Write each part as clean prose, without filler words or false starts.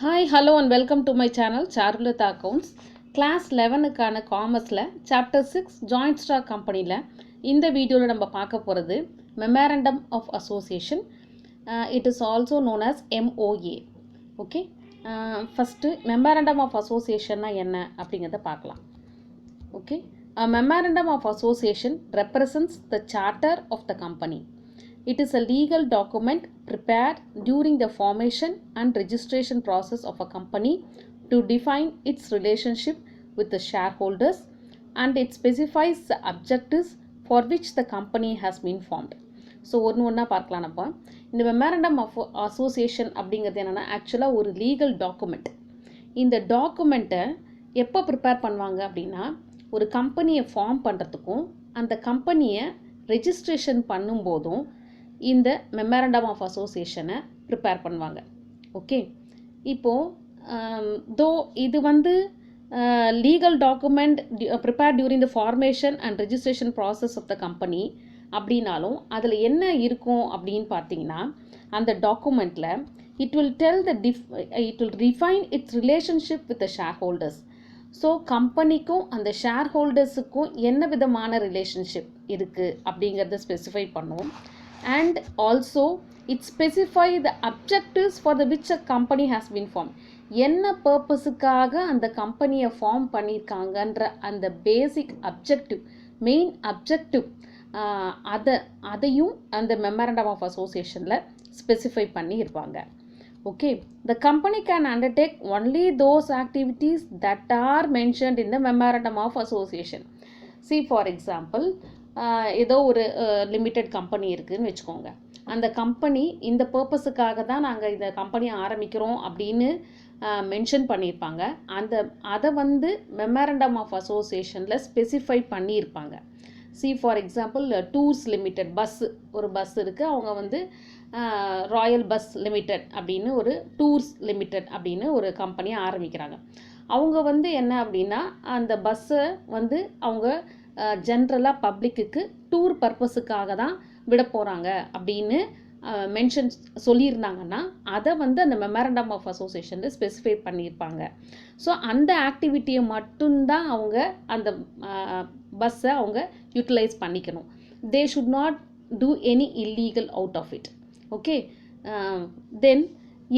Hi, hello and welcome to my channel Charulata Accounts. Class 11க்கான காமர்ஸில் Chapter 6 Joint Stock Companyல இந்த வீடியோவில் நம்ம பார்க்க போகிறது Memorandum of Association. It is also known as MOA. Okay. First, Memorandum of Association என்ன அப்படிங்கிறத பார்க்கலாம். Okay. A Memorandum of Association represents the charter of the company. It is a legal document prepared during the formation and registration process of a company to define its relationship with the shareholders, and it specifies the objectives for which the company has been formed. So ஒன்றா பார்க்கலாம்ப்பா. இந்த memorandum of association அப்படிங்கிறது என்னென்னா ஆக்சுவலாக ஒரு legal document. இந்த டாக்குமெண்ட்டை எப்போ prepare பண்ணுவாங்க அப்படின்னா ஒரு கம்பெனியை ஃபார்ம் பண்ணுறதுக்கும் அந்த கம்பெனியை ரெஜிஸ்ட்ரேஷன் பண்ணும்போதும் இந்த மெமரண்டம் ஆஃப் அசோசியேஷனை ப்ரிப்பேர் பண்ணுவாங்க. ஓகே, இப்போது இது legal document prepare during the formation and registration process of the company அப்படின்னாலும் அதில் என்ன இருக்கும் அப்படின்னு பார்த்தீங்கன்னா அந்த டாக்குமெண்ட்டில் it will refine its relationship with the share holders. So கம்பெனிக்கும் அந்த ஷேர் ஹோல்டர்ஸுக்கும் என்ன விதமான ரிலேஷன்ஷிப் இருக்குது அப்படிங்கிறத ஸ்பெசிஃபை பண்ணுவோம். And also it specify the objectives for the which a company has been formed. என்ன பர்பஸுக்காக அந்த கம்பெனியை ஃபார்ம் பண்ணியிருக்காங்கன்ற அந்த பேசிக் அப்ஜெக்டிவ், மெயின் அப்ஜெக்டிவ் அதையும் அந்த மெமரண்டம் ஆஃப் அசோசியேஷனில் ஸ்பெசிஃபை பண்ணியிருப்பாங்க. Okay, the company can undertake only those activities that are mentioned in the memorandum of association. See, for example, ஏதோ ஒரு லிமிட்டெட் கம்பெனி இருக்குதுன்னு வச்சுக்கோங்க. அந்த கம்பெனி இந்த பர்பஸுக்காக தான் நாங்கள் இந்த கம்பெனியை ஆரம்பிக்கிறோம் அப்படின்னு மென்ஷன் பண்ணியிருப்பாங்க. அதை மெமரண்டம் ஆஃப் அசோசியேஷனில் ஸ்பெசிஃபை பண்ணியிருப்பாங்க. ஃபார் எக்ஸாம்பிள் டூர்ஸ் லிமிட்டெட் ஒரு பஸ் இருக்குது. அவங்க ராயல் பஸ் லிமிட்டெட் அப்படின்னு ஒரு டூர்ஸ் லிமிட்டெட் அப்படின்னு ஒரு கம்பெனியை ஆரம்பிக்கிறாங்க. அவங்க என்ன அப்படின்னா அந்த பஸ்ஸை அவங்க ஜென்ரலாக பப்ளிக்கு டூர் பர்பஸுக்காக தான் விட போகிறாங்க அப்படின்னு மென்ஷன் சொல்லியிருந்தாங்கன்னா அதை அந்த மெமரண்டம் ஆஃப் அசோசியேஷனில் ஸ்பெசிஃபை பண்ணியிருப்பாங்க. ஸோ அந்த ஆக்டிவிட்டியை மட்டும்தான் அவங்க அந்த பஸ்ஸை அவங்க யூட்டிலைஸ் பண்ணிக்கணும். They should not do any illegal out of it. Okay, then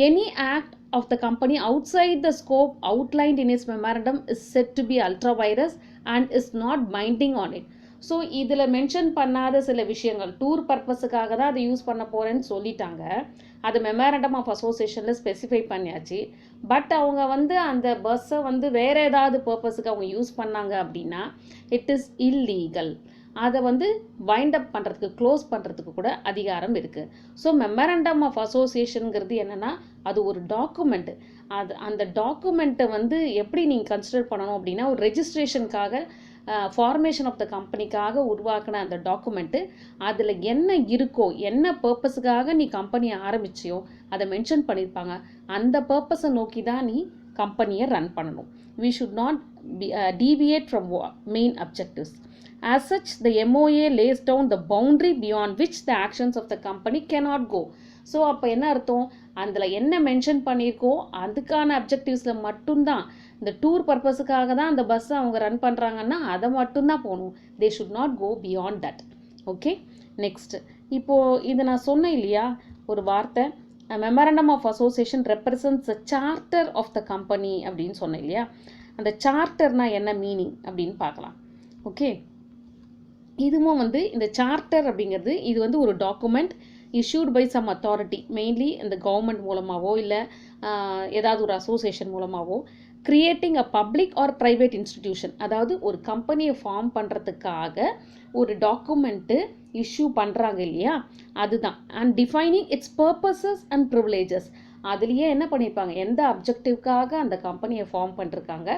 any act of the company outside the scope outlined in its memorandum is said to be ultra virus and is not binding on it. So இதில் mention பண்ணாத சில விஷயங்கள் tour பர்பஸுக்காக தான் அதை use பண்ண போகிறேன்னு சொல்லிட்டாங்க. அது மெமரண்டம் ஆஃப் அசோசியேஷனில் ஸ்பெசிஃபை பண்ணியாச்சு. பட் அவங்க அந்த பஸ்ஸை வேறு ஏதாவது பர்பஸுக்கு அவங்க யூஸ் பண்ணாங்க அப்படின்னா இட் இஸ் இல்லீகல். அதை வைண்ட் அப் பண்ணுறதுக்கு க்ளோஸ் பண்ணுறதுக்கு கூட அதிகாரம் இருக்குது. ஸோ மெமரண்டம் ஆஃப் அசோசியேஷனுங்கிறது என்னென்னா அது ஒரு டாக்குமெண்ட்டு. அந்த டாக்குமெண்ட்டை எப்படி நீங்கள் கன்சிடர் பண்ணணும் அப்படின்னா ஒரு ரெஜிஸ்ட்ரேஷனுக்காக ஃபார்மேஷன் ஆஃப் த கம்பெனிக்காக உருவாக்கின அந்த டாக்குமெண்ட்டு அதில் என்ன இருக்கோ என்ன பர்பஸுக்காக நீ கம்பெனியை ஆரம்பிச்சியோ அதை மென்ஷன் பண்ணியிருப்பாங்க. அந்த பர்பஸை நோக்கி தான் நீ கம்பெனியை ரன் பண்ணணும். We should not deviate from main objectives. As such, the MOA lays down the boundary beyond which the actions of the company cannot go. So அப்போ என்ன அர்த்தம், அதில் என்ன மென்ஷன் பண்ணியிருக்கோ அதுக்கான அப்ஜெக்டிவ்ஸில் மட்டும்தான் இந்த டூர் பர்பஸுக்காக தான் அந்த பஸ்ஸை அவங்க ரன் பண்ணுறாங்கன்னா அதை மட்டும்தான் போகணும். They should not go beyond that. Okay, next இப்போது இது நான் சொன்னேன் இல்லையா ஒரு வார்த்தை, memorandum of association represents the charter of the company அப்படின்னு சொன்னேன் இல்லையா. அந்த சார்ட்டர்னால் என்ன மீனிங் அப்படின்னு பார்க்கலாம். ஓகே, இதுவும் இந்த சார்ட்டர் அப்படிங்கிறது இது ஒரு document issued by some authority, mainly இந்த கவர்மெண்ட் மூலமாகவோ இல்லை ஏதாவது ஒரு அசோசியேஷன் மூலமாகவோ creating a public or private institution. அதாவது ஒரு கம்பெனியை ஃபார்ம் பண்ணுறதுக்காக ஒரு டாக்குமெண்ட்டு இஷ்யூ பண்ணுறாங்க இல்லையா, அதுதான். And defining it's purposes and privileges. அதுலேயே என்ன பண்ணியிருப்பாங்க, எந்த அப்ஜெக்டிவ்காக அந்த கம்பெனியை ஃபார்ம் பண்ணிருக்காங்க,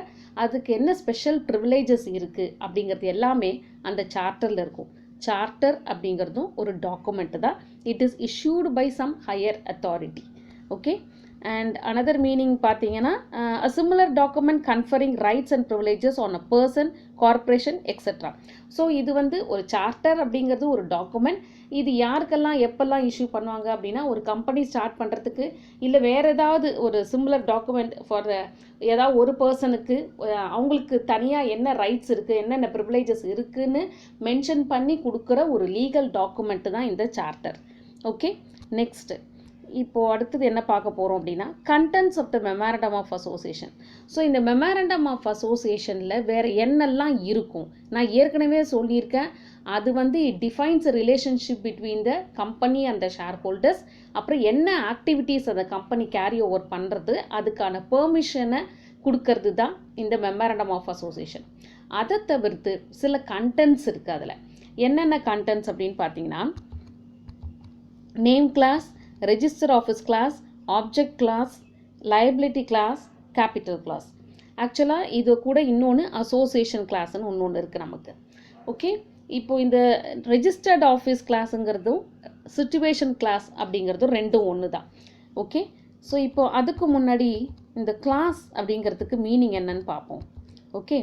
அதுக்கு என்ன ஸ்பெஷல் ப்ரிவிலேஜஸ் இருக்குது அப்படிங்கிறது எல்லாமே அந்த சார்ட்டரில் இருக்கும். சார்ட்டர் அப்படிங்கிறதும் ஒரு டாக்குமெண்ட் தான். It is issued by some higher authority. Okay, and another meaning பார்த்தீங்கன்னா a similar document conferring rights and privileges on a person, corporation, etc. So இது வந்து ஒரு சார்ட்டர் அப்படிங்கிறது ஒரு டாக்குமெண்ட். இது யாருக்கெல்லாம் எப்பெல்லாம் இஷ்யூ பண்ணுவாங்க அப்படின்னா, ஒரு கம்பெனி ஸ்டார்ட் பண்ணுறதுக்கு, இல்லை வேறு ஏதாவது ஒரு சிமிலர் டாக்குமெண்ட் ஃபார் ஏதாவது ஒரு பர்சனுக்கு அவங்களுக்கு தனியாக என்ன ரைட்ஸ் இருக்குது, என்னென்ன ப்ரிவிலேஜஸ் இருக்குதுன்னு மென்ஷன் பண்ணி கொடுக்குற ஒரு லீகல் டாக்குமெண்ட்டு தான் இந்த சார்ட்டர். ஓகே, நெக்ஸ்ட்டு இப்போது அடுத்தது என்ன பார்க்க போகிறோம் அப்படின்னா, contents of the memorandum of association. So இந்த மெமரண்டம் ஆஃப் அசோசியேஷனில் வேறு என்னெல்லாம் இருக்கும் நான் ஏற்கனவே சொல்லியிருக்கேன். அது வந்து it defines relationship between the company and the share holders. அப்புறம் என்ன ஆக்டிவிட்டீஸ் அந்த கம்பெனி கேரி ஓவர் பண்ணுறது, அதுக்கான பெர்மிஷனை கொடுக்கறது தான் இந்த மெமரண்டம் ஆஃப் அசோசியேஷன். அதை தவிர்த்து சில கண்டென்ட்ஸ் இருக்குது. அதில் என்னென்ன கண்டென்ட்ஸ் அப்படின்னு பார்த்தீங்கன்னா, name clause, register office clause, object clause, liability clause, capital clause. ஆக்சுவலாக இது கூட இன்னொன்று அசோசியேஷன் கிளாஸ்ன்னு ஒன்று இருக்குது நமக்கு. ஓகே, இப்போது இந்த ரெஜிஸ்டர்ட் ஆஃபீஸ் கிளாஸுங்கிறதும் சிச்சுவேஷன் கிளாஸ் அப்படிங்கிறதும் ரெண்டும் ஒன்று தான். ஓகே, ஸோ இப்போது அதுக்கு முன்னாடி இந்த கிளாஸ் அப்படிங்கிறதுக்கு மீனிங் என்னன்னு பார்ப்போம். ஓகே,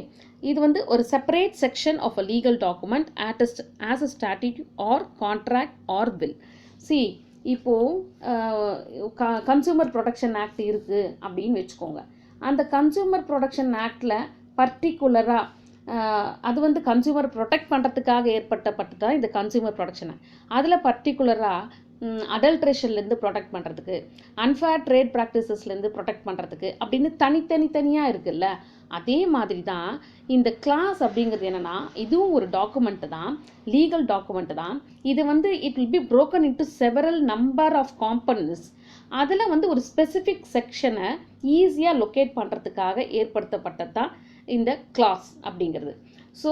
இது வந்து ஒரு separate section of a legal document as a statute or contract or bill. இப்போது கன்சூமர் ப்ரொடெக்ஷன் ஆக்ட் இருக்குது அப்படின்னு வச்சுக்கோங்க. அந்த கன்சூமர் ப்ரொடெக்ஷன் ஆக்டில் பர்டிகுலராக அது வந்து கன்சூமர் ப்ரொடெக்ட் பண்ணுறதுக்காக ஏற்பட்டப்பட்டு தான் இந்த கன்சூமர் ப்ரொடெக்ஷன் ஆக்ட். அதில் பர்டிகுலராக அடல்ட்ரேஷன்லேருந்து ப்ரொடெக்ட் பண்ணுறதுக்கு, அன்ஃபேர் ட்ரேட் ப்ராக்டிசஸ்லேருந்து ப்ரொடெக்ட் பண்ணுறதுக்கு அப்படின்னு தனித்தனியாக இருக்குல்ல. அதே மாதிரி தான் இந்த கிளாஸ் அப்படிங்கிறது என்னென்னா, இதுவும் ஒரு டாக்குமெண்ட்டு தான், லீகல் டாக்குமெண்ட்டு தான். இது வந்து it will be broken into several number of components. அதில் வந்து ஒரு ஸ்பெசிஃபிக் செக்ஷனை ஈஸியாக லொக்கேட் பண்ணுறதுக்காக ஏற்படுத்தப்பட்டது தான் இந்த கிளாஸ் அப்படிங்கிறது. ஸோ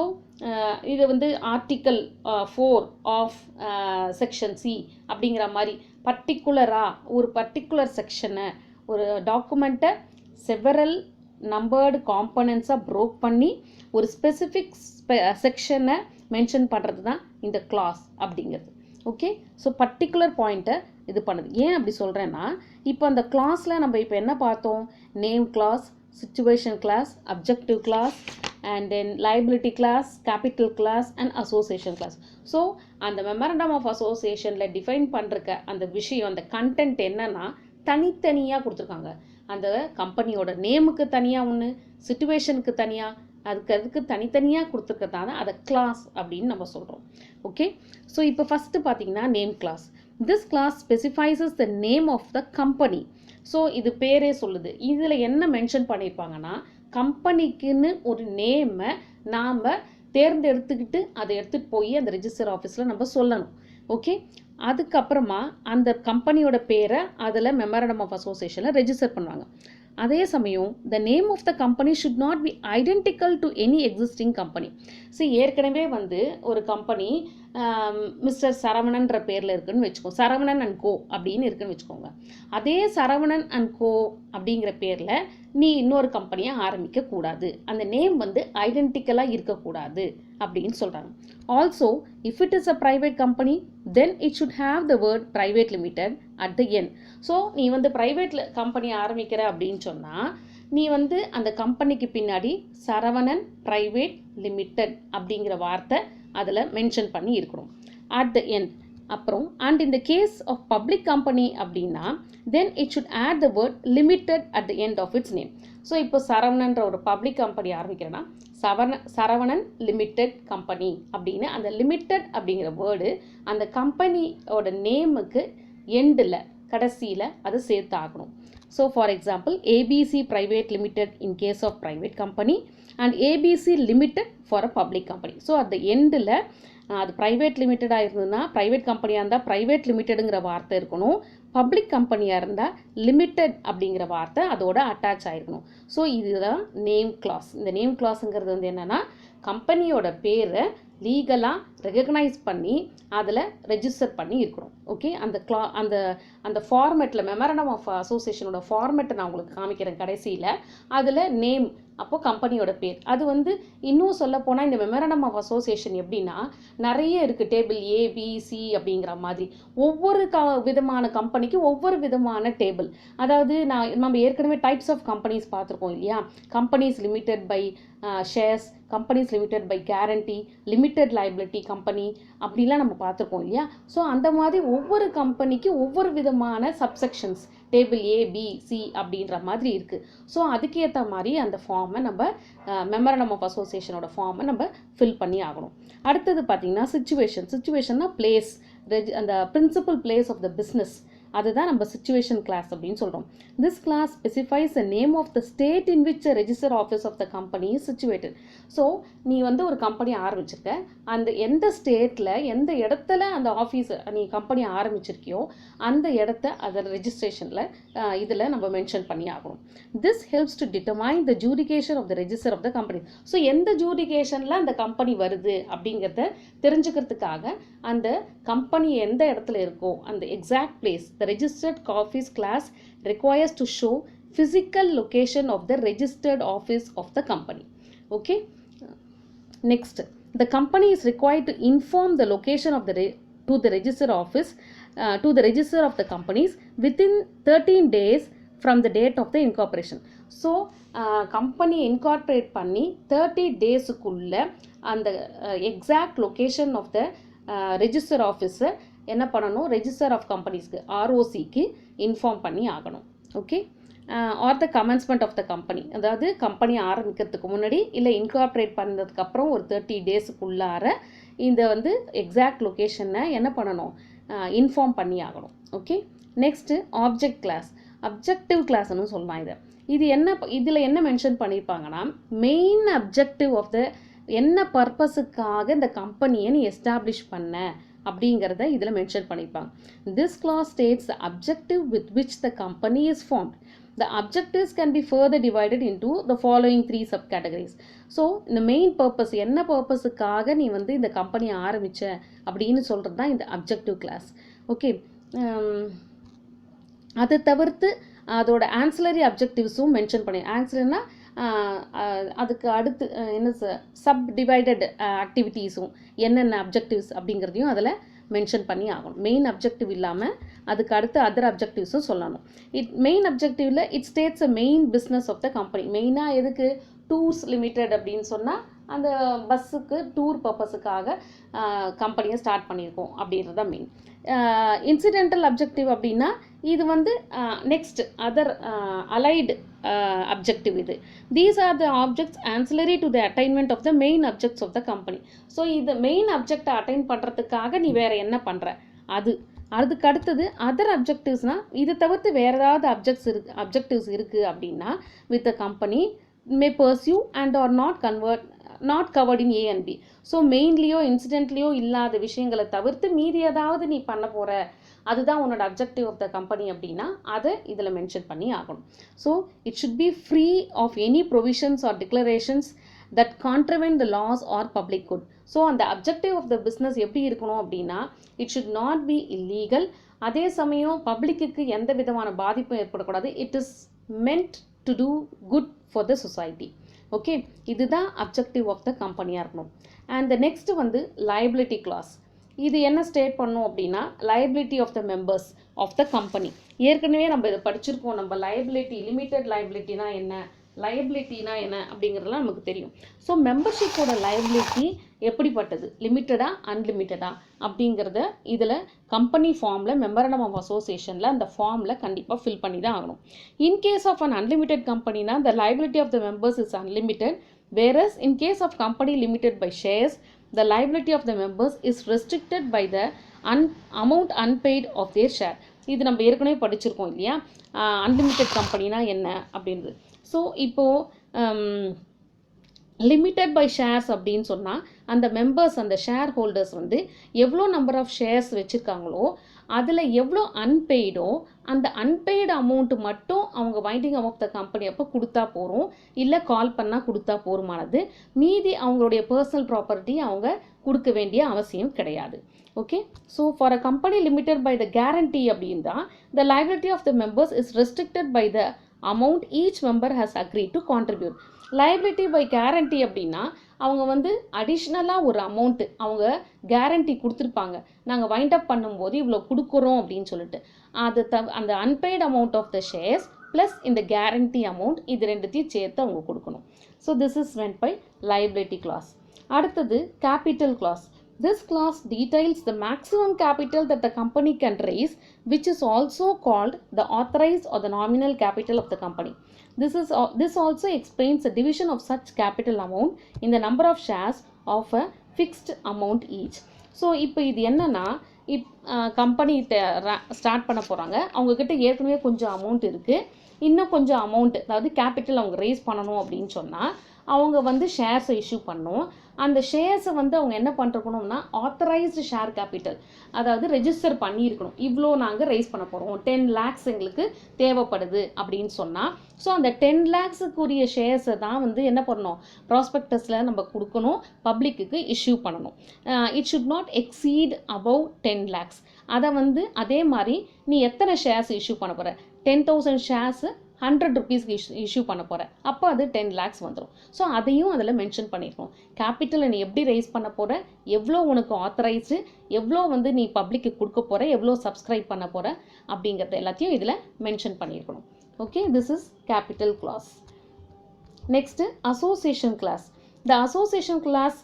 இது வந்து ஆர்டிக்கல் 4 ஆஃப் செக்ஷன் சி அப்படிங்கிற மாதிரி பர்டிகுலராக ஒரு பர்டிகுலர் செக்ஷனை, ஒரு டாக்குமெண்ட்டை செவரல் நம்பர்டு காம்பனன்ட்ஸாக ப்ரோக் பண்ணி ஒரு ஸ்பெசிஃபிக் செக்ஷனை மென்ஷன் பண்ணுறது தான் இந்த கிளாஸ் அப்படிங்கிறது. ஓகே, ஸோ பர்டிகுலர் பாயிண்ட்டை இது பண்ணுது. ஏன் அப்படி சொல்கிறேன்னா, இப்போ அந்த கிளாஸில் நம்ம இப்போ என்ன பார்த்தோம், name clause, situation class, objective class, and then liability class, capital class, and association class. So அந்த memorandum of associationல define பண்ணுறக்க அந்த விஷயம், அந்த content என்னன்னா தனித்தனியாக கொடுத்துருக்காங்க. அந்த கம்பெனியோட நேமுக்கு தனியாக ஒன்று, சிச்சுவேஷனுக்கு தனியாக, அதுக்கு தனித்தனியாக கொடுத்துருக்கறதால அதை கிளாஸ் அப்படின்னு நம்ம சொல்கிறோம். ஓகே, ஸோ இப்போ ஃபஸ்ட்டு பார்த்தீங்கன்னா name class. This class specifies the name of the company. So இது பேரே சொல்லுது. இதில் என்ன மென்ஷன் பண்ணியிருப்பாங்கன்னா, கம்பெனிக்குன்னு ஒரு நேமை நாம் தேர்ந்தெடுத்துக்கிட்டு அதை எடுத்துகிட்டு போய் அந்த ரெஜிஸ்டர் ஆஃபீஸில் நம்ம சொல்லணும். ஓகே, அதுக்கப்புறமா அந்த கம்பெனியோட பேரை அதில் மெமரண்டம் ஆஃப் அசோசியேஷனில் ரெஜிஸ்டர் பண்ணுவாங்க. அதே சமயம் the name of the company should not be identical to any existing company. ஏற்கனவே வந்து ஒரு கம்பெனி மிஸ்டர் சரவணன்ற பேரில் இருக்குன்னு வச்சுக்கோங்க, சரவணன் அண்ட் கோ அப்படின்னு இருக்குன்னு வச்சுக்கோங்க. அதே சரவணன் அண்ட் கோ அப்படிங்கிற பேரில் நீ இன்னொரு கம்பெனியை ஆரம்பிக்கக்கூடாது, அந்த நேம் வந்து ஐடென்டிக்கலாக இருக்கக்கூடாது அப்படின்னு சொல்கிறாங்க. Also if it is a private company then it should have the word private limited at the end. So நீ வந்து ப்ரைவேட் கம்பெனி ஆரம்பிக்கிற அப்படின்னு சொன்னால் நீ வந்து அந்த கம்பெனிக்கு பின்னாடி சரவணன் ப்ரைவேட் லிமிடெட் அப்படிங்கிற வார்த்தை அதில் மென்ஷன் பண்ணி இருக்கணும் அட் த எண்ட். அப்புறம் and in the case of public company அப்படின்னா then it should add the word limited at the end of its name. So இப்போ சரவணன்ற ஒரு பப்ளிக் கம்பெனி ஆரம்பிக்கிறேன்னா சரவணன் லிமிடெட் கம்பெனி அப்படின்னு அந்த லிமிடெட் அப்படிங்கிற வேர்டு அந்த கம்பெனியோட நேமுக்கு எண்டில் கடைசியில் அது சேர்த்து ஆகணும். So for example ABC private limited in case of private company and ABC limited for a public company. So அந்த எண்டில் அது ப்ரைவேட் லிமிட்டடாக இருந்ததுன்னா, ப்ரைவேட் கம்பெனியாக இருந்தால் ப்ரைவேட் லிமிட்டடுங்கிற வார்த்தை இருக்கணும், பப்ளிக் கம்பெனியாக இருந்தால் லிமிட்டெட் அப்படிங்கிற வார்த்தை அதோட அட்டாச் ஆகிருக்கணும். ஸோ இதுதான் நேம் கிளாஸ். இந்த நேம் கிளாஸுங்கிறது வந்து என்னென்னா, கம்பெனியோட பேரை லீகலாக ரெகக்னைஸ் பண்ணி அதில் ரெஜிஸ்டர் பண்ணி இருக்கணும். ஓகே, அந்த அந்த ஃபார்மேட்டில் மெமரண்டம் ஆஃப் அசோசியேஷனோட ஃபார்மேட்டை நான் உங்களுக்கு காமிக்கிறேன் கடைசியில். அதில் நேம், அப்போது கம்பெனியோட பேர். அது வந்து இன்னும் சொல்ல போனால் இந்த மெமரண்டம் ஆஃப் அசோசியேஷன் எப்படின்னா நிறைய இருக்குது, டேபிள் A B C அப்படிங்கிற மாதிரி. ஒவ்வொரு விதமான கம்பெனிக்கு ஒவ்வொரு விதமான டேபிள். அதாவது நம்ம ஏற்கனவே டைப்ஸ் ஆஃப் கம்பெனிஸ் பார்த்துருக்கோம் இல்லையா? Companies limited by shares, companies limited by guarantee, limited liability company அப்படிலாம் நம்ம பார்த்துருக்கோம் இல்லையா? ஸோ அந்த மாதிரி ஒவ்வொரு கம்பெனிக்கு ஒவ்வொரு விதமான subsections, table A B C அப்படின்ற மாதிரி இருக்குது. ஸோ அதுக்கேற்ற மாதிரி அந்த ஃபார்மை நம்ம மெமரண்டம் ஆஃப் அசோசியேஷனோட ஃபார்மை நம்ம ஃபில் பண்ணி ஆகணும். அடுத்தது பார்த்திங்கன்னா சிச்சுவேஷன்னா பிளேஸ், அந்த principal place of the business, அதுதான் நம்ம சிச்சுவேஷன் கிளாஸ் அப்படின்னு சொல்கிறோம். This clause specifies the name of the state in which register office of the company is situated. So நீ வந்து ஒரு கம்பெனி ஆரம்பிச்சிருக்க, அந்த எந்த ஸ்டேட்டில் எந்த இடத்துல அந்த ஆஃபீஸ் நீ கம்பெனி ஆரம்பிச்சிருக்கியோ அந்த இடத்த அதை ரெஜிஸ்ட்ரேஷனில் இதில் நம்ம மென்ஷன் பண்ணி ஆகணும். This helps to determine the jurisdiction of the register of the company. So எந்த ஜூடிகேஷனில் அந்த கம்பெனி வருது அப்படிங்கிறத தெரிஞ்சுக்கிறதுக்காக அந்த கம்பெனி எந்த இடத்துல இருக்கோ அந்த exact place, the registered office class requires to show physical location of the registered office of the company. Okay, next, the company is required to inform the location of to the register office to the register of the companies within 13 days from the date of the incorporation. So company incorporate பண்ணி 30 daysக்குள்ள அந்த exact location of the register office என்ன பண்ணணும், register of கம்பெனிஸ்க்கு ROCக்கு inform பண்ணி ஆகணும். Okay, or the commencement of the company, அதாவது company ஆரம்பிக்கிறதுக்கு முன்னாடி இல்லை இன்கார்பரேட் பண்ணதுக்கப்புறம் ஒரு 30 டேஸுக்குள்ளார இந்த வந்து எக்ஸாக்ட் லொக்கேஷனை என்ன பண்ணணும், இன்ஃபார்ம் பண்ணி ஆகணும். Okay, next object class, objective கிளாஸ்னு சொல்லலாம். இது என்ன, இதில் என்ன மென்ஷன் பண்ணியிருப்பாங்கன்னா மெயின் அப்ஜெக்டிவ் ஆஃப் த என்ன பர்பஸுக்காக இந்த கம்பெனியை நீ எஸ்டாப்ளிஷ் பண்ண அப்படிங்கிறத இதில் மென்ஷன் பண்ணியிருப்பாங்க. This clause states the objective with which the company is formed. The objectives can be further divided into the following 3 sub categories. So இந்த மெயின் பர்பஸ், என்ன பர்பஸுக்காக நீ வந்து இந்த கம்பெனி ஆரம்பித்த அப்படின்னு சொல்கிறது தான் இந்த அப்ஜெக்டிவ் கிளாஸ். ஓகே, அதை தவிர்த்து அதோட ஆன்சிலரி அப்ஜெக்டிவ்ஸும் மென்ஷன் பண்ணி, ஆன்சிலரினா அதுக்கு அடுத்து என்ன சப் டிவைடட் ஆக்டிவிட்டீஸும் என்னென்ன அப்ஜெக்டிவ்ஸ் அப்படிங்கிறதையும் அதில் மென்ஷன் பண்ணி ஆகணும். மெயின் அப்ஜெக்டிவ் இல்லாமல் அதுக்கு அடுத்து அதர் அப்ஜெக்டிவ்ஸும் சொல்லணும். மெயின் அப்ஜெக்டிவில் it states a main business of the company. மெயினாக எதுக்கு, டூர்ஸ் லிமிடெட் அப்படின்னு சொன்னால் அந்த பஸ்ஸுக்கு டூர் பர்பஸுக்காக கம்பெனியை ஸ்டார்ட் பண்ணியிருக்கோம் அப்படின்றது மெயின். இன்சிடென்டல் அப்ஜெக்டிவ் அப்படின்னா இது வந்து நெக்ஸ்ட் அதர் அலைடு அப்ஜெக்டிவ் இது. These are the objects ancillary to the attainment of the main objects of the company. So இது மெயின் அப்ஜெக்டை அட்டைன் பண்ணுறதுக்காக நீ வேறு என்ன பண்ணுற அதுக்கு அடுத்தது அதர் அப்ஜெக்டிவ்ஸ்னால் இதை தவிர்த்து வேறு ஏதாவது அப்ஜெக்டிவ்ஸ் இருக்குது அப்படின்னா with the company may pursue and are not covered in A and B. So மெயின்லேயோ இன்சிடென்ட்லேயோ இல்லாத விஷயங்களை தவிர்த்து மீதி ஏதாவது நீ பண்ண போகிற, அதுதான் உன்னோட அப்ஜெக்டிவ் ஆஃப் த கம்பெனி அப்படின்னா அதை இதில் மென்ஷன் பண்ணி ஆகணும். So it should be free of any provisions or declarations that contravene the laws or public good. So அந்த அப்ஜெக்டிவ் ஆஃப் த பிஸ்னஸ் எப்படி இருக்கணும் அப்படின்னா it should not be illegal, அதே சமயம் பப்ளிக்கு எந்த விதமான பாதிப்பும் ஏற்படக்கூடாது. It is meant to do good for the society. Okay, இதுதான் அப்ஜெக்டிவ் ஆஃப் த கம்பெனியாக இருக்கணும். அண்ட் த நெக்ஸ்ட் வந்து லைபிலிட்டி கிளாஸ். இது என்ன ஸ்டேட் பண்ணும் அப்படின்னா liability of the members of the company. ஏற்கனவே நம்ம இதை படிச்சிருக்கோம். நம்ம லைபிலிட்டி, லிமிட்டட் லைபிலிட்டினா என்ன, லைபிலிட்டினா என்ன அப்படிங்கிறதுலாம் நமக்கு தெரியும். ஸோ மெம்பர்ஷிப்போட லைபிலிட்டி எப்படிப்பட்டது, லிமிட்டடா அன்லிமிட்டடா அப்படிங்கிறத இதில் கம்பெனி ஃபார்மில் மெமரண்டம் ஆஃப் அசோசியேஷனில் அந்த ஃபார்மில் கண்டிப்பாக ஃபில் பண்ணி தான் ஆகணும். In case of an unlimited கம்பெனினா the liability of the members is unlimited, whereas in case of company limited by shares the liability of the members is restricted by the amount unpaid of their share. இது நம்ம ஏற்கனவே படிச்சிருக்கோம் இல்லையா, unlimited கம்பெனினா என்ன அப்படின்றது. So இப்போது limited by shares அப்படின்னு சொன்னால் அந்த மெம்பர்ஸ், அந்த ஷேர் ஹோல்டர்ஸ் வந்து எவ்வளோ நம்பர் ஆஃப் ஷேர்ஸ் வச்சுருக்காங்களோ அதில் எவ்வளோ அன்பெய்டோ அந்த அன்பெய்டு அமௌண்ட்டு மட்டும் அவங்க வைண்டிங் ஆஃப் த கம்பெனி அப்போ கொடுத்தா போகிறோம், இல்லை கால் பண்ணால் கொடுத்தா போருமானது. மீதி அவங்களுடைய பர்சனல் ப்ராப்பர்ட்டி அவங்க கொடுக்க வேண்டிய அவசியம் கிடையாது. Okay, so for a company limited by the guarantee அப்படின்னா the liability of the members is restricted by the amount each member has agree to contribute. Liability by guarantee அப்படின்னா அவங்க வந்து அடிஷ்னலாக ஒரு அமௌண்ட்டு அவங்க கேரண்டி கொடுத்துருப்பாங்க, நாங்கள் வைண்ட் அப் பண்ணும்போது இவ்வளோ கொடுக்குறோம் அப்படின்னு சொல்லிட்டு. அது அந்த unpaid amount of the shares plus இந்த கேரண்டி அமௌண்ட் இது ரெண்டுத்தையும் சேர்த்து அவங்க கொடுக்கணும். So this is went by liability class. அடுத்தது capital class. This clause details the maximum capital that the company can raise, which is also called the authorized or the nominal capital of the company. This also explains the division of such capital amount in the number of shares of a fixed amount each. So இப்போ இது என்னன்னா, company start பண்ண போகிறாங்க, அவங்கக்கிட்ட ஏற்கனவே கொஞ்சம் amount இருக்குது, இன்னும் கொஞ்சம் அமௌண்ட் அதாவது கேபிட்டல் அவங்க ரேஸ் பண்ணணும் அப்படின்னு சொன்னால் அவங்க வந்து ஷேர்ஸை இஷ்யூ பண்ணணும். அந்த ஷேர்ஸை வந்து அவங்க என்ன பண்ணிருக்கணும்னா ஆத்தரைஸ்டு ஷேர் கேபிட்டல், அதாவது ரெஜிஸ்டர் பண்ணியிருக்கணும். இவ்வளோ நாங்கள் ரைஸ் பண்ண போகிறோம், 10 lakhs எங்களுக்கு தேவைப்படுது அப்படின்னு சொன்னால், ஸோ அந்த 10 lakhsக்குரிய ஷேர்ஸை தான் வந்து என்ன பண்ணணும், ப்ராஸ்பெக்டஸில் நம்ம கொடுக்கணும், பப்ளிக்கு இஷ்யூ பண்ணணும். It should not exceed above 10 lakhs. அதை வந்து அதே மாதிரி நீ எத்தனை ஷேர்ஸ் இஷ்யூ பண்ண போகிற, 10,000 ஷேர்ஸு 100 rupeesக்கு இஷ்யூ பண்ண போகிற, அப்போ அது 10 lakhs வந்துடும். ஸோ அதையும் அதில் மென்ஷன் பண்ணியிருக்கோம். கேபிட்டலை நீ எப்படி ரைஸ் பண்ண போகிற, எவ்வளோ உனக்கு ஆத்தரைஸ்டு, எவ்வளோ வந்து நீ பப்ளிக்கு கொடுக்க போகிற, எவ்வளோ சப்ஸ்கிரைப் பண்ண போகிற அப்படிங்கிறது எல்லாத்தையும் இதில் மென்ஷன் பண்ணியிருக்கணும். Okay, this is capital clause. Next association clause. The association clause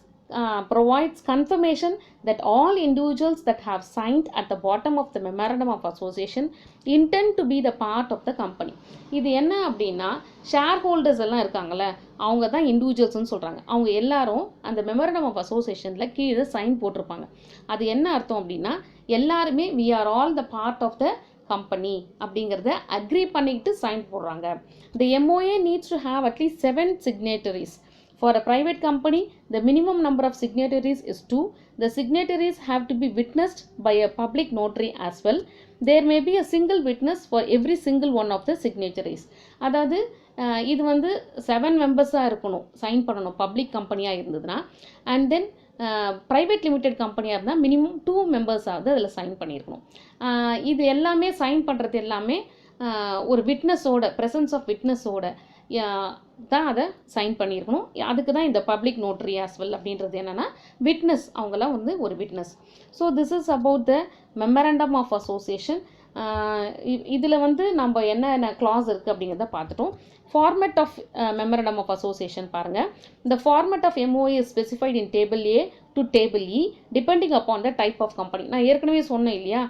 provides confirmation that all individuals that have signed at the bottom of the memorandum of association intend to be the part of the company. இது என்ன அப்படின்னா, share holders எல்லாம் இருக்காங்கல்ல, அவங்க தான் இண்டிவிஜுவல்ஸ்னு சொல்கிறாங்க. அவங்க எல்லாரும் அந்த மெமரண்டம் ஆஃப் அசோசியேஷனில் கீழே சைன் போட்டிருப்பாங்க. அது என்ன அர்த்தம் அப்படின்னா, எல்லாருமே we are all the part of the company அப்படிங்கிறத அக்ரி பண்ணிக்கிட்டு சைன் போடுறாங்க. The MOA needs to have at least 7 signatories. For a private company, the minimum number of signatories is 2. The signatories have to be witnessed by a public notary as well. There may be a single witness for every single one of the signatories. அதாவது இது வந்து 7 மெம்பர்ஸாக இருக்கணும், sign பண்ணணும் public கம்பெனியாக இருந்ததுன்னா. And then private limited கம்பெனியாக இருந்தால் minimum 2 மெம்பர்ஸாவது அதில் சைன் பண்ணியிருக்கணும். இது எல்லாமே சைன் பண்ணுறது எல்லாமே ஒரு விட்னஸோட, ப்ரெசன்ஸ் ஆஃப் விட்னஸோட தான் அதை சைன் பண்ணியிருக்கணும். அதுக்கு தான் இந்த பப்ளிக் நோட்ரி ஆஸ் வெல் அப்படின்றது என்னென்னா விட்னஸ், அவங்களாம் வந்து ஒரு witness. So this is about the memorandum of association. இதில் வந்து நம்ம என்னென்ன கிளாஸ் இருக்குது அப்படிங்கிறத பார்த்துட்டோம். Format of memorandum of association பாருங்கள். இந்த format of MOA is specified in table A to table E depending upon the type of company. நான் ஏற்கனவே சொன்னேன் இல்லையா,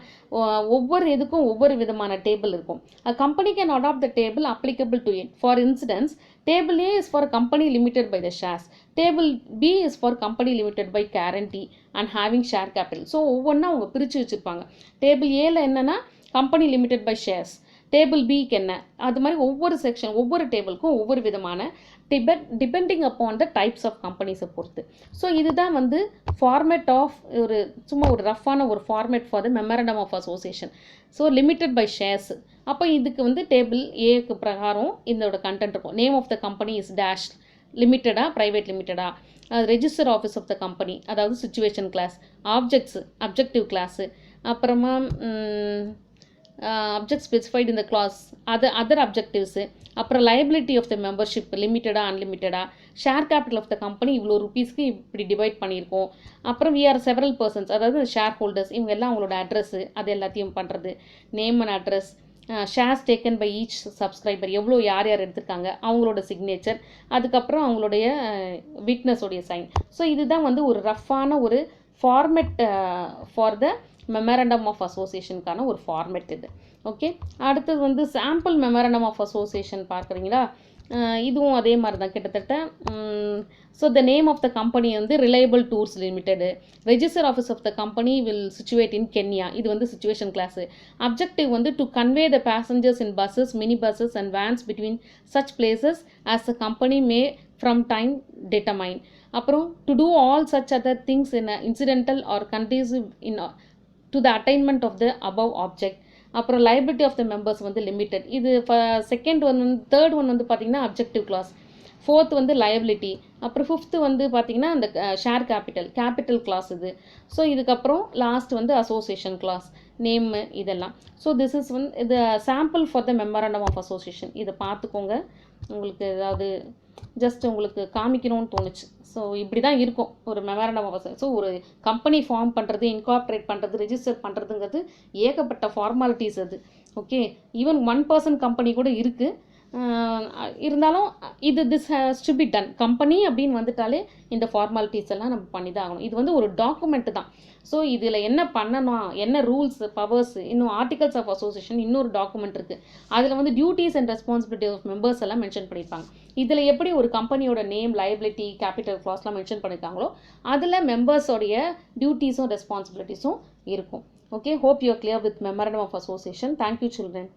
ஒவ்வொரு இதுக்கும் ஒவ்வொரு விதமான டேபிள் இருக்கும். A company can adopt the table applicable to it. For instance, table A is for a company limited by the shares. Table B is for company limited by guarantee and having share capital. So ஒவ்வொன்றா அவங்க பிரித்து வச்சுருப்பாங்க. Table ஏல என்னென்னா company limited by shares, table பிக்கு என்ன, அது மாதிரி ஒவ்வொரு செக்ஷன் ஒவ்வொரு டேபிளுக்கும் ஒவ்வொரு விதமான depending upon the types of கம்பெனிஸை பொறுத்து. ஸோ இதுதான் வந்து ஃபார்மேட் ஆஃப் ஒரு சும்மா ஒரு ரஃப்பான ஒரு format for the memorandum of association. So limited by shares, அப்போ இதுக்கு வந்து டேபிள் ஏக்கு பிரகாரம் இதோட கண்டென்ட் இருக்கும். Name of the company is dash, லிமிட்டடா ப்ரைவேட் லிமிட்டடா, register office of the company அதாவது situation class, objects objective class, அப்புறமா அப்ஜெக்ட் ஸ்பெசிஃபைட் இந்த கிளாஸ், அதர் அப்ஜெக்டிவ்ஸு, அப்புறம் லைபிலிட்டி ஆஃப் த மெம்பர்ஷிப் லிமிட்டடா அன்லிமிட்டடா, share capital of the company இவ்வளோ ருபீஸ்க்கு இப்படி டிவைட் பண்ணியிருக்கோம், அப்புறம் வி ஆர் செவரல் பர்சன்ஸ் அதாவது ஷேர் ஹோல்டர்ஸ் இவங்க எல்லாம் அவங்களோட அட்ரஸ்ஸு அது எல்லாத்தையும் பண்ணுறது, name and address, shares taken by each subscriber எவ்வளோ யார் யார் எடுத்திருக்காங்க அவங்களோட சிக்னேச்சர், அதுக்கப்புறம் அவங்களுடைய விட்னஸோடைய சைன். ஸோ இதுதான் வந்து ஒரு ரஃப்பான ஒரு format for the memorandum of அசோசியேஷனுக்கான ஒரு ஃபார்மெட் இது. ஓகே, அடுத்தது வந்து சாம்பிள் மெமரண்டம் ஆஃப் அசோசியேஷன் பார்க்குறீங்களா, இதுவும் அதே மாதிரி தான் கிட்டத்தட்ட. So the name of the company வந்து Reliable Tours Limited, register office of the company will situate in Kenya, இது வந்து சிச்சுவேஷன் கிளாஸு. அப்ஜெக்டிவ் வந்து to convey the passengers in buses, mini buses and vans between such places as the company may from time determine. அப்புறம் to do all such other things in incidental or conducive in to the attainment of the above object. அப்புறம் liability of the members வந்து limited. இது second one வந்து third one வந்து பார்த்திங்கன்னா objective clause. Fourth வந்து liability. அப்புறம் fifth வந்து பார்த்திங்கன்னா அந்த ஷேர் கேபிட்டல் கிளாஸ் இது. ஸோ இதுக்கப்புறம் லாஸ்ட் வந்து அசோசியேஷன் கிளாஸ், நேமு இதெல்லாம். ஸோ திஸ் இஸ் வந்து இது sample for the memorandum of association. இதை பார்த்துக்கோங்க. உங்களுக்கு ஏதாவது ஜஸ்ட் உங்களுக்கு காமிக்கணும்னு தோணுச்சு. ஸோ இப்படி தான் இருக்கும் ஒரு மெமரண்டம் ஆஃப் அசோசியேஷன். ஸோ ஒரு கம்பெனி ஃபார்ம் பண்ணுறது, இன்கார்பரேட் பண்ணுறது, ரெஜிஸ்டர் பண்ணுறதுங்கிறது ஏகப்பட்ட ஃபார்மாலிட்டிஸ் அது. ஓகே, ஈவன் 1% கம்பெனி கூட இருக்குது. இருந்தாலும் this has to be done. Company அப்படின்னு வந்துட்டாலே இந்த ஃபார்மாலிட்டிஸ் எல்லாம் நம்ம பண்ணி தான் ஆகணும். இது வந்து ஒரு டாக்குமெண்ட் தான். ஸோ இதில் என்ன பண்ணணும், என்ன ரூல்ஸ், பவர்ஸ், இன்னும் ஆர்டிகல்ஸ் ஆஃப் அசோசியேஷன் இன்னொரு டாக்குமெண்ட் இருக்குது. அதில் வந்து duties and responsibility of members எல்லாம் மென்ஷன் பண்ணியிருப்பாங்க. இதில் எப்படி ஒரு கம்பெனியோட நேம், லைபிலிட்டி, கேபிட்டல் கிளாஸ்லாம் மென்ஷன் பண்ணியிருக்காங்களோ அதில் மெம்பர்ஸோடைய டியூட்டிஸும் ரெஸ்பான்சிபிலிட்டிஸும் இருக்கும். Okay, hope you are clear with memorandum of association. Thank you children.